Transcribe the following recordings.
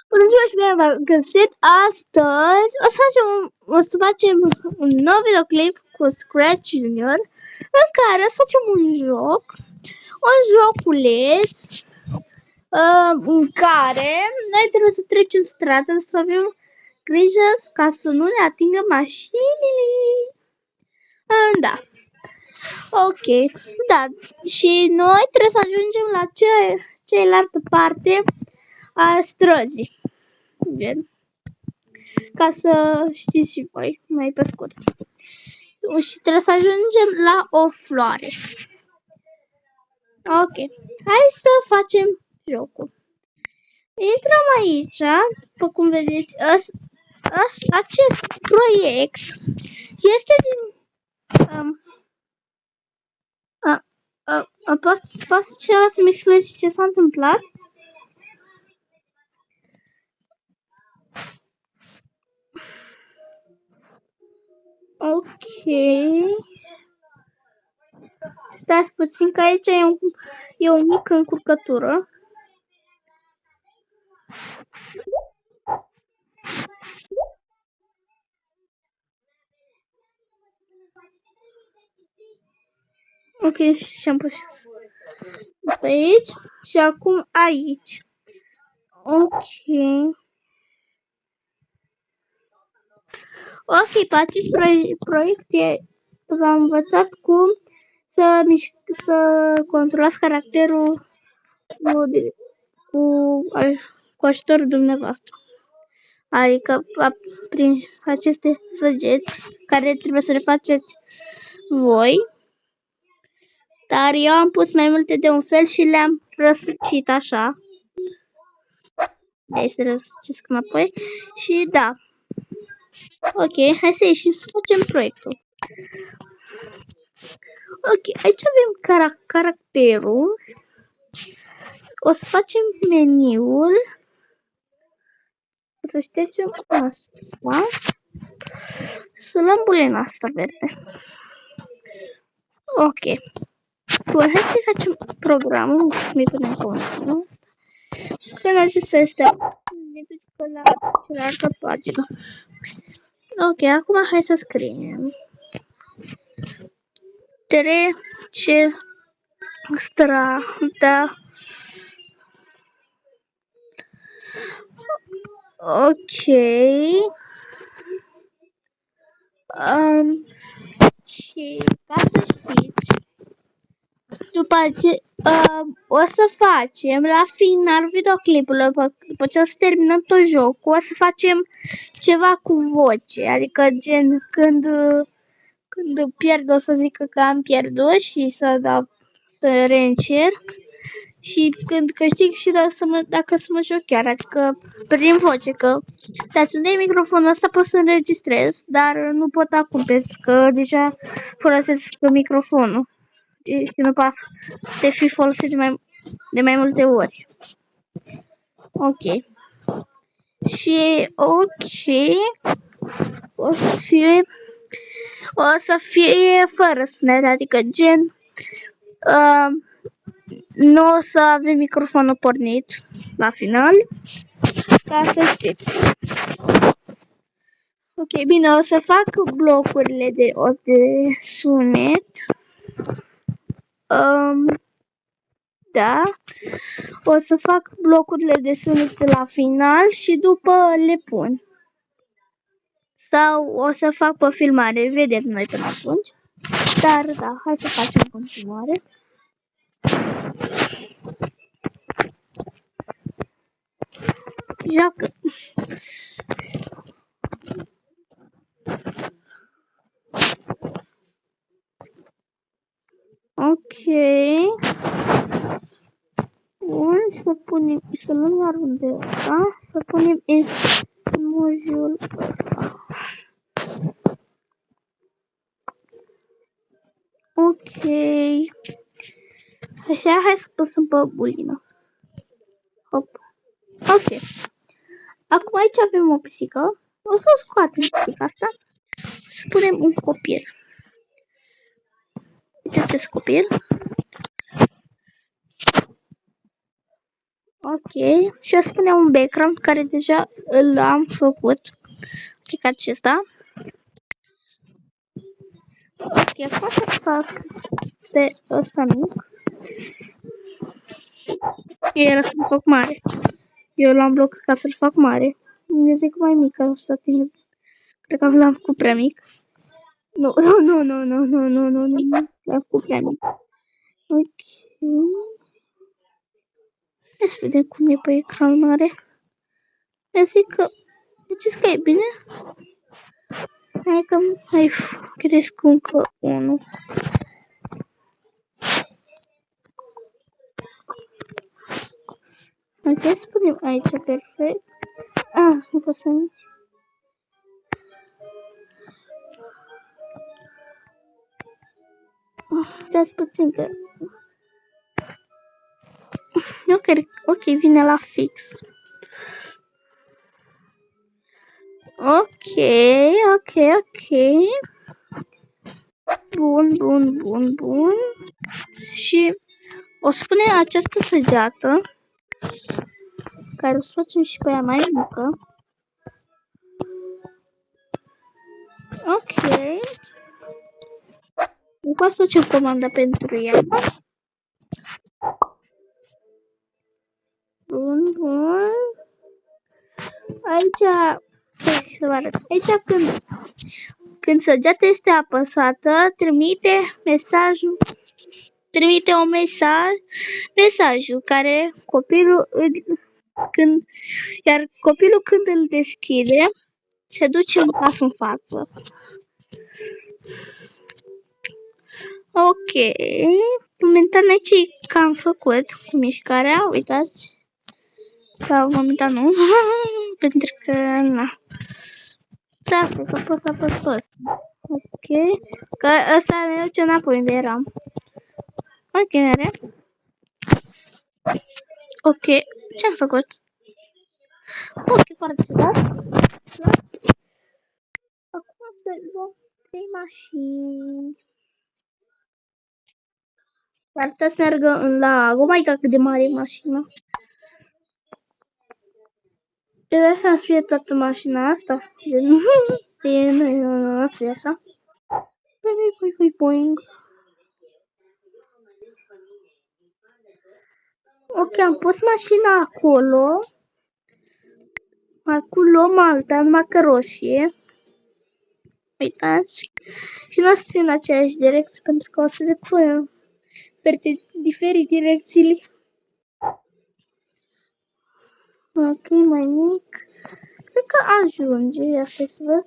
Bună ziua și bine v-am găsit! Astăzi o să facem un nou videoclip cu Scratch Junior în care o să facem un joculeț în care noi trebuie să trecem strada, să avem grijă ca să nu ne atingă mașinile. Da. Ok, da. Și noi trebuie să ajungem la cealaltă parte a străzii. Gen. Ca să știți și voi, mai pe scurt. Și trebuie să ajungem la o floare. Ok, hai să facem jocul. Intrăm aici, după cum vedeți, acest proiect este din... Poți ceva să-mi explici ce s-a întâmplat? Ok. Stați puțin că aici e o mică încurcătură. Ok, și am pus asta aici și acum aici. Ok. Ok, pe acest proiect v-am învățat cum să controlați caracterul cu ajutorul dumneavoastră. Adică prin aceste săgeți care trebuie să le faceți voi. Dar eu am pus mai multe de un fel și le-am răsucit așa. Hai să răsucesc înapoi. Și da. Ok, hai să ieșim să facem proiectul. Ok, aici avem caracterul. O să facem meniul. O să ștergem asta. Să luăm bulena asta verde. Ok. Bun, hai să facem programul. Să-mi punem contul ăsta. Când acesta este ne ducă la cealaltă pagină. Ok, acum hai să scriem. Trece strada. Ok. Și ca să știți, după ce o să facem la final videoclipului, după ce o să terminăm tot jocul, o să facem ceva cu voce, adică gen când pierd o să zic că am pierdut și să reîncerc și când câștig și dacă să mă joc chiar, adică prin voce, că dați unde e microfonul ăsta pot să înregistrez, dar nu pot acum pentru că deja folosesc microfonul și nu poate fi folosit de mai multe ori. Ok. Și ok, o să fie fără sunet, adică gen nu o să avem microfonul pornit la final, ca să știți. Ok, bine, o să fac blocurile de sunet. Da. O să fac blocurile de sunet la final și după le pun. Sau o să fac pe filmare, vedem noi până atunci. Dar da, hai să facem continuare. Joacă. Ok. Bun, să luăm iar unde ăsta, să punem emoji-ul ăsta. Ok. Așa, hai să păsăm pe bulină. Hop. Ok. Acum aici avem o pisică. O să o scoatem pisica asta. Să punem un copil. Uite acest copil. Ok. Și eu spune un background care deja îl am făcut. Adică acesta. Ok, acum să fac pe ăsta mic. Era să-l fac mare. Eu l-am blocat ca să-l fac mare. Mi zic mai mic asta timp. Cred că l-am făcut prea mic. Nu, l-am făcut prea mic. Ok. Hai să vedem cum e pe ecran mare. Eu zic că... Ziceți că e bine? Hai că mai cresc încă unul. Ok, să punem aici perfect. Nu pot să nici. Stați puțin că... Ok, vine la fix. Ok. Bun. Și o să punem această săgeată, care o să facem și pe ea mai mică. Ok. După să facem comanda pentru ea. Bun. Aici, să vă arăt. Aici când săgeata este apăsată, trimite un mesajul care copilul când îl deschide, se duce un pas în față. Ok. Momentan aici că am făcut cu mișcarea, uitați. Sau momentan nu. Pentru că, na. Da, cred că pot să apăs tot. Ok. Că ăsta ne duce înapoi unde eram. Ok, nere. Ok. Ce-am făcut? Ok, foarte ciudat. Acum să luăm 3 mașini. Dar trebuie să meargă în lag. Oh my god, cât de mare e mașina. De asta să fie toată mașina asta. Nu e așa. Boing. Ok, am pus mașina acolo. Acum luăm alta, numai că roșie. Uitați. Și nu o să fie în aceeași direcție, pentru că o să le punem pe diferite direcțiile. Ok, mai mic. Cred că ajunge. Ia să văd.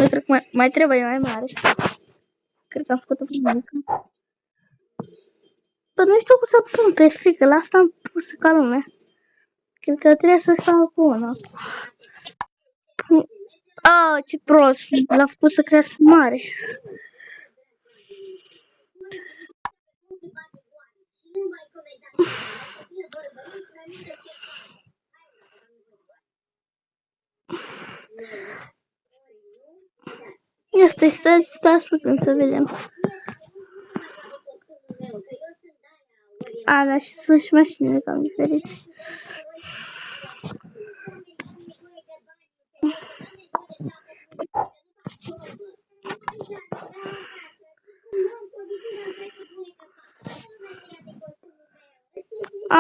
Cred că mai trebuie mai mare. Cred că am făcut-o mai mică. Păi nu știu cum să pun perfect, că la asta am pus ca lumea. Cred că trebuie să fac una. Ce prost, l-a făcut să crească mare. Ia stați puțin să vedem. Da, și sunt și mașinile cam diferite.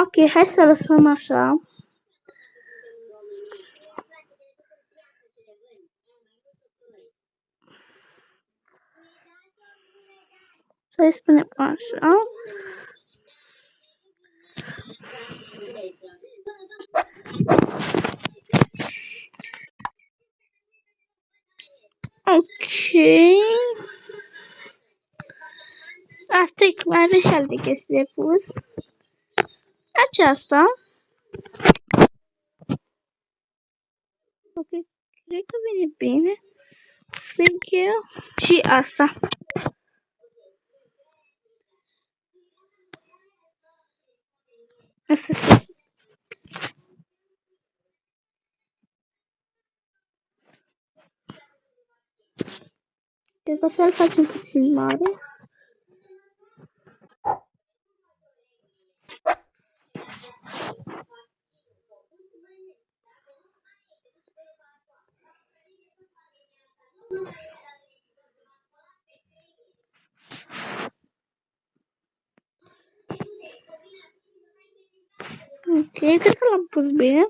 Ok, hai să lăsăm așa. Să-i spunem așa. Ok. Asta e, mai avem și alte chestii de pus. Aceasta. Ok, cred că vine bine. Thank you. Și asta. Asta e. Cred că o să-l facem puțin mare. Ok, cred că l-am pus bine.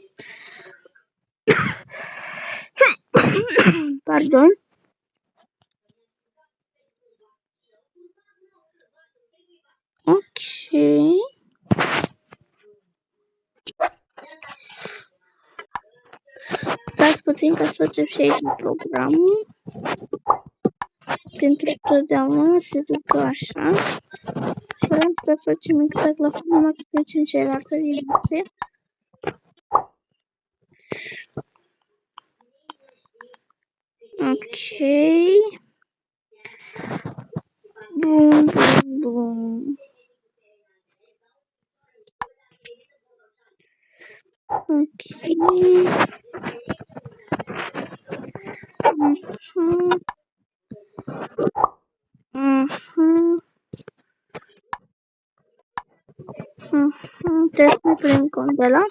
Pardon. Ok. Stați puțin ca să facem și aici programul. Pentru totdeauna se ducă așa. Și asta facem exact la fel, numai că trecem în cealaltă direcție. Ok. Bun, bun, bun. Ok. Trebuie să punem cont de la.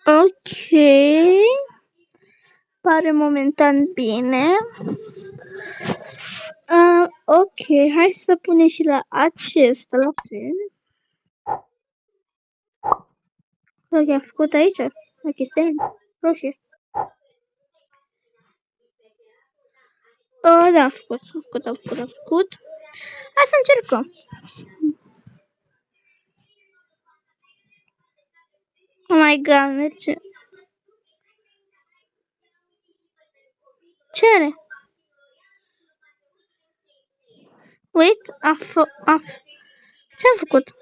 Ok. Pare momentan bine. Ok, hai să punem și la acesta la fel. Ok, am făcut aici. Ok, stai. Roșie. Da, am făcut. Hai să încercăm. Oh my god, merge. Ce are? Wait, ce-am făcut?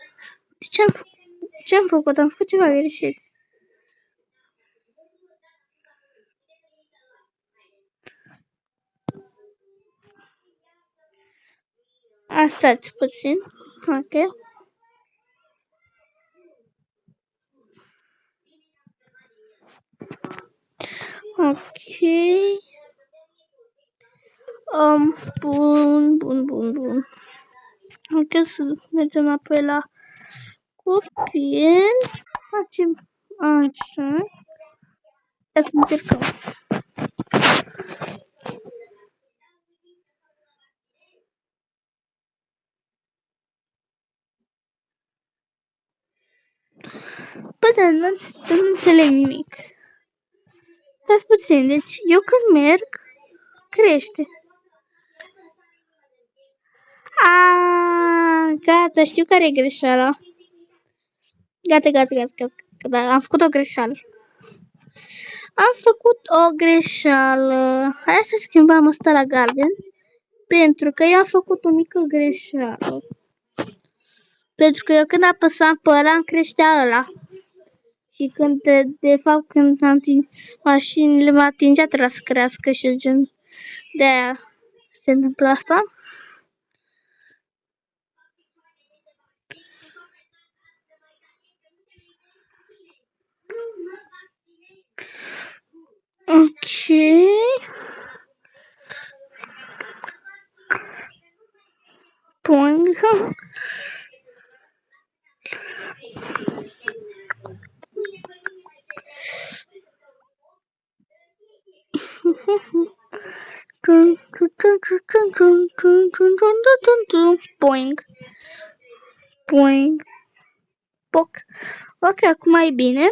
Ce-am făcut? Am făcut ceva greșit. Stați puțin. Ok. Ok. Bun. Ok, să mergem apoi la copil. Facem așa. Să încercăm. Bă, dar nu înțeleg nimic. Stați puțin, deci eu când merg, crește. Gata, știu care e greșeala. Gata, am făcut o greșeală. Hai să schimbăm asta la galben. Pentru că eu am făcut o mică greșeală. Pentru că eu când apăsam pe ăla, îmi creștea ăla. Și când, de fapt, când mașinile mă atingea, trebuia să crească și gen de-aia se întâmplă asta. Ok. Point. Boing. Poc. Ok, acum e bine.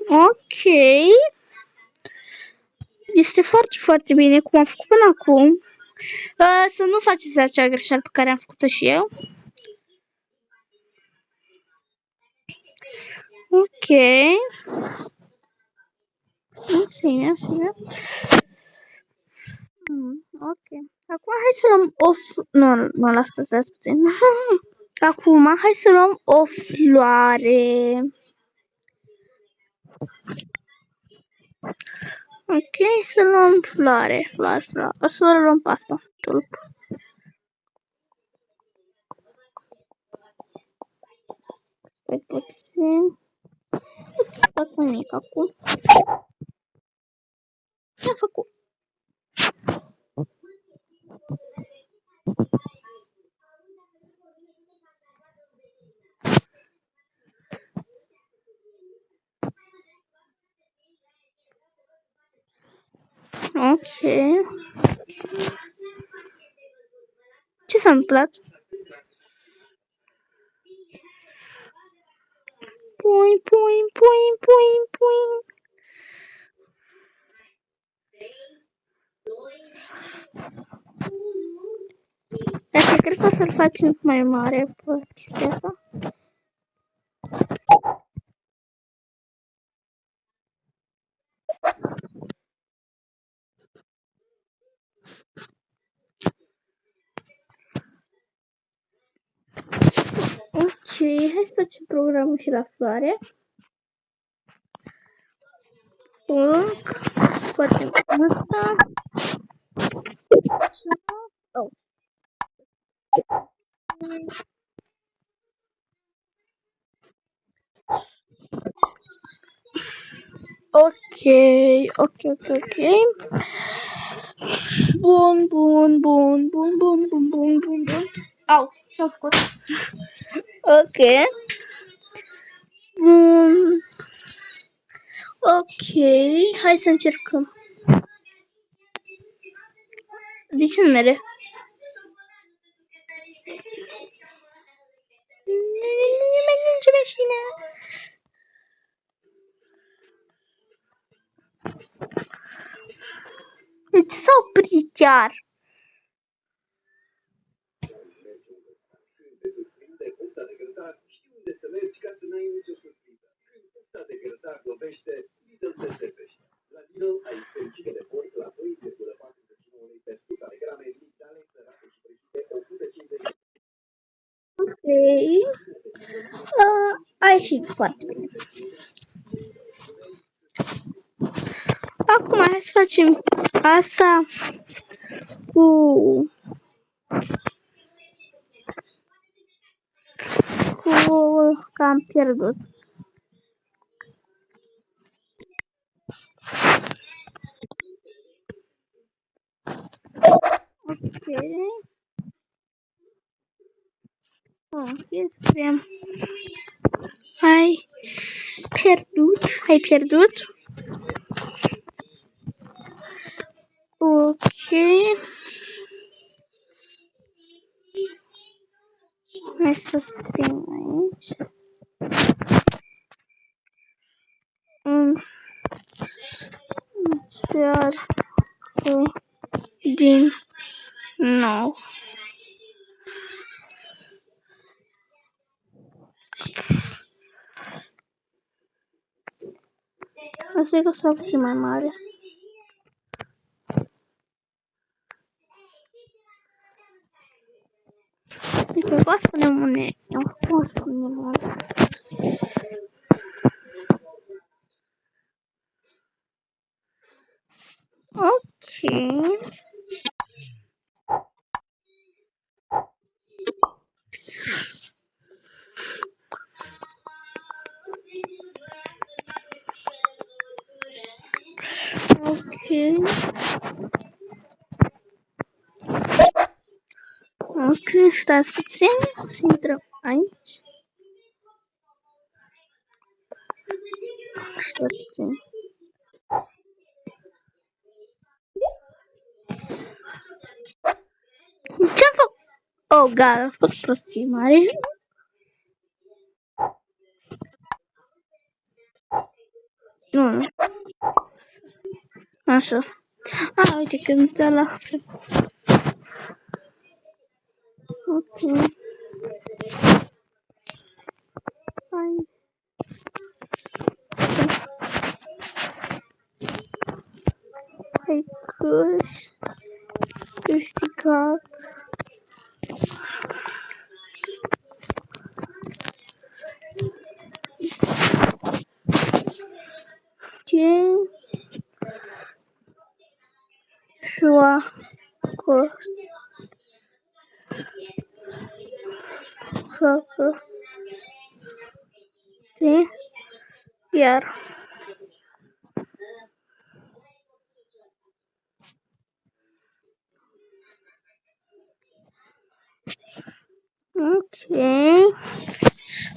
Ok. Este foarte bine cum am făcut până acum. Să nu faceți acea greșeală pe care am făcut-o și eu. Ok. În fine. Ok. Acum hai să luăm Nu, lasă să puțin. Acum hai să luăm o floare. Ok, să luăm floare. O să o luăm pe asta. Tulp. Stai puțin. Nu fac nimic acum. Ce-am făcut? Ok. Ce s-a întâmplat? Pui. Asta cred că o să-l facem mai mare pe chestia asta. Ok, hai să facem programul și la floare. Scoatem asta. Oh. Ok. Bun. Au, ce-am făcut? Ok. Bun. Ok, hai să încercăm. De ce nu mere? Nu merge nicio mașină. De ce s-a oprit chiar? Ok. A ieșit foarte bine. Acum hai să facem asta cu că am pierdut. Ok. Scriem. Ai pierdut. Ok. Hai să scriem aici. Încearcă din nou. Asta e că s-a făcut mai mare. Deci eu pot spune unde. Ok. Ok, stați puțin să intrăm aici. Stați puțin. Ce-am făcut? Oh, gata, am făcut prostii mare. Nu. Așa. Uite că mi s-a la fel. Ok. Hai. Hai câștigat. Ce? Șua. Facă. Iar.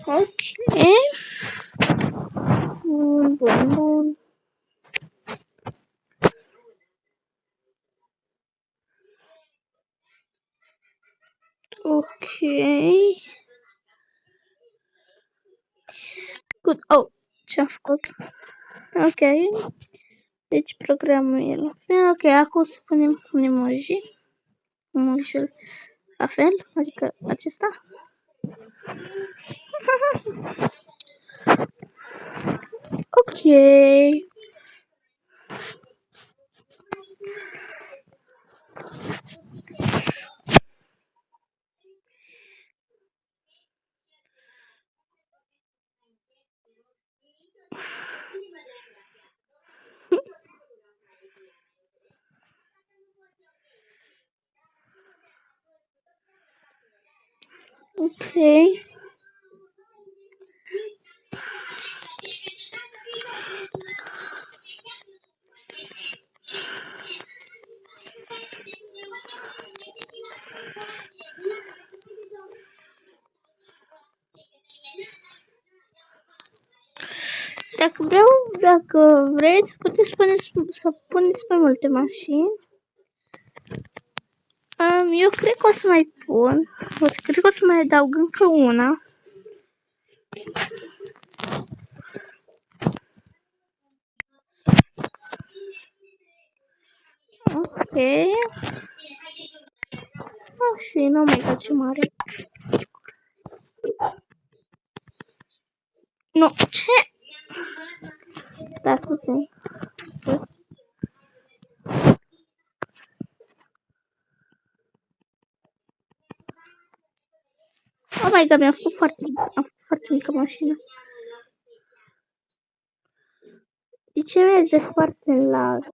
Ok. Bun. Ok. Good. Oh, ce-am făcut? Ok. Deci programul e la fel. Ok, acum să punem un emoji. Emoji-ul la fel, adică acesta. Ok. Ok. Dacă vreți, puteți să puneți mai multe mașini. Eu cred că o să mai pun. Cred că o să mai adaug încă una. Ok. Și nu mai dat ce mare. Nu, ce? Da, puțin. Oh my god, mi-a făcut foarte mică mașină. De ce merge foarte lag?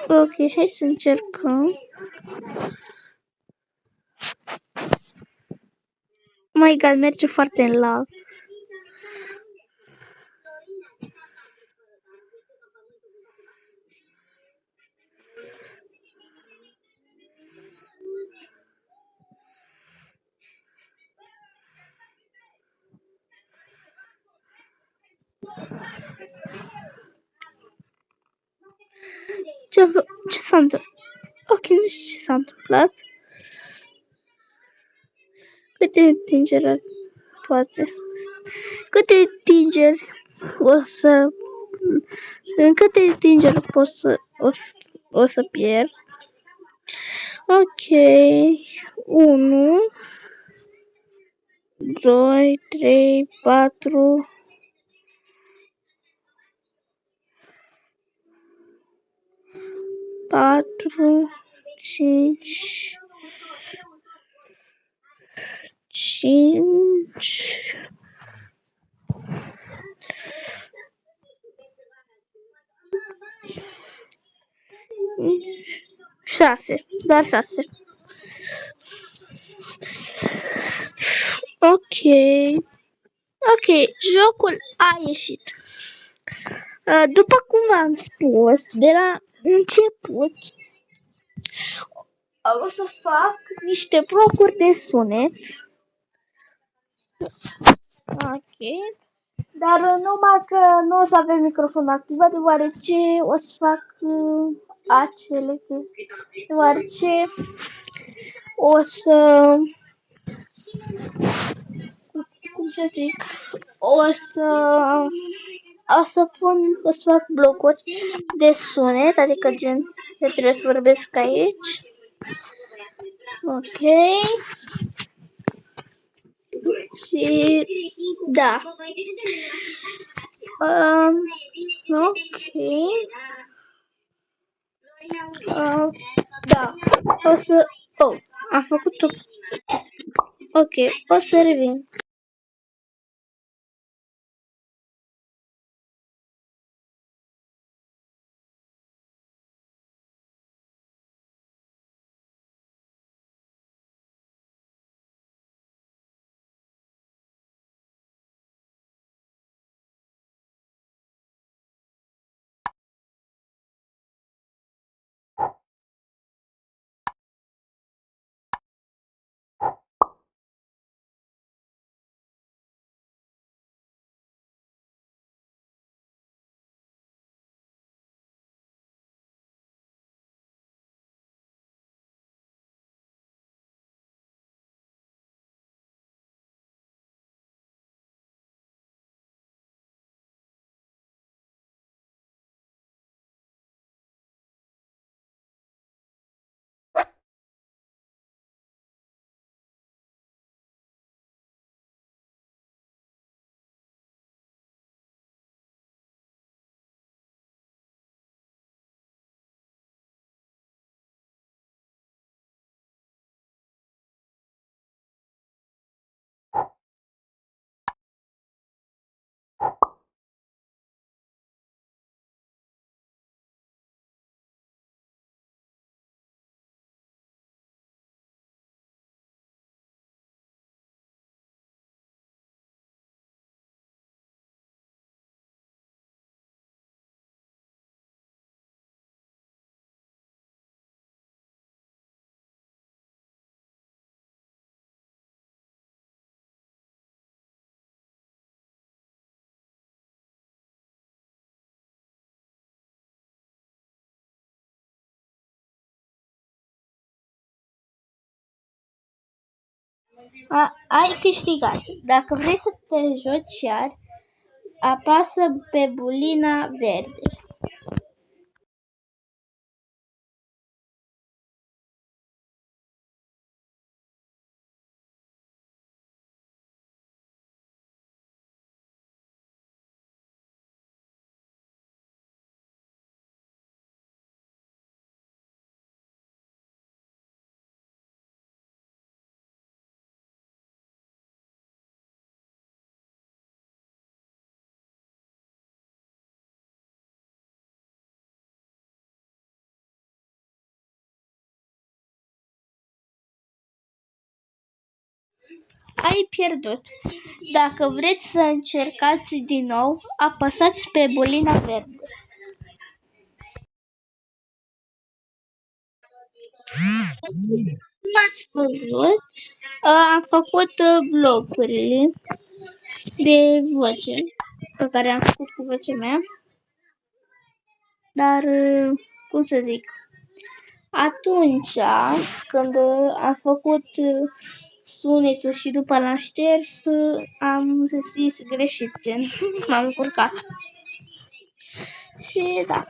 Ok, hai să încercăm. My god, merge foarte lag. Ce s-a întâmplat? Ok, nu știu ce s-a întâmplat. Câte întingeri poate? Câte întingeri o să... În câte întingeri o să pierd? Ok. 1, 2, 3, 4... 4, 5, 5, 6, doar 6. Ok. Ok, jocul a ieșit. După cum v-am spus, de la început o să fac niște blocuri de sunet. Ok. Dar numai că nu o să avem microfonul activat, deoarece o să fac acele chestii. Deoarece o să... Cum să zic? O să fac blocuri de sunet, adică gen, eu trebuie să vorbesc aici. Ok. Și da. Ok. Da. O să... Oh, am făcut-o. Ok, o să revin. Ai câștigat. Dacă vrei să te joci iar, apasă pe bulina verde. Ai pierdut. Dacă vreți să încercați din nou, apăsați pe bulina verde. Cum ați văzut, am făcut blocurile de voce pe care am făcut cu vocea mea, dar, cum să zic, atunci când am făcut sunetul și după l-am șters, am zis greșit, gen, m-am încurcat. Și da,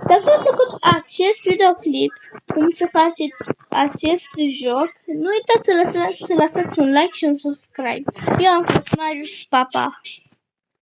dacă v-a plăcut acest videoclip, cum să faceți acest joc, nu uitați să lăsați un like și un subscribe. Eu am fost Marius, pa, pa!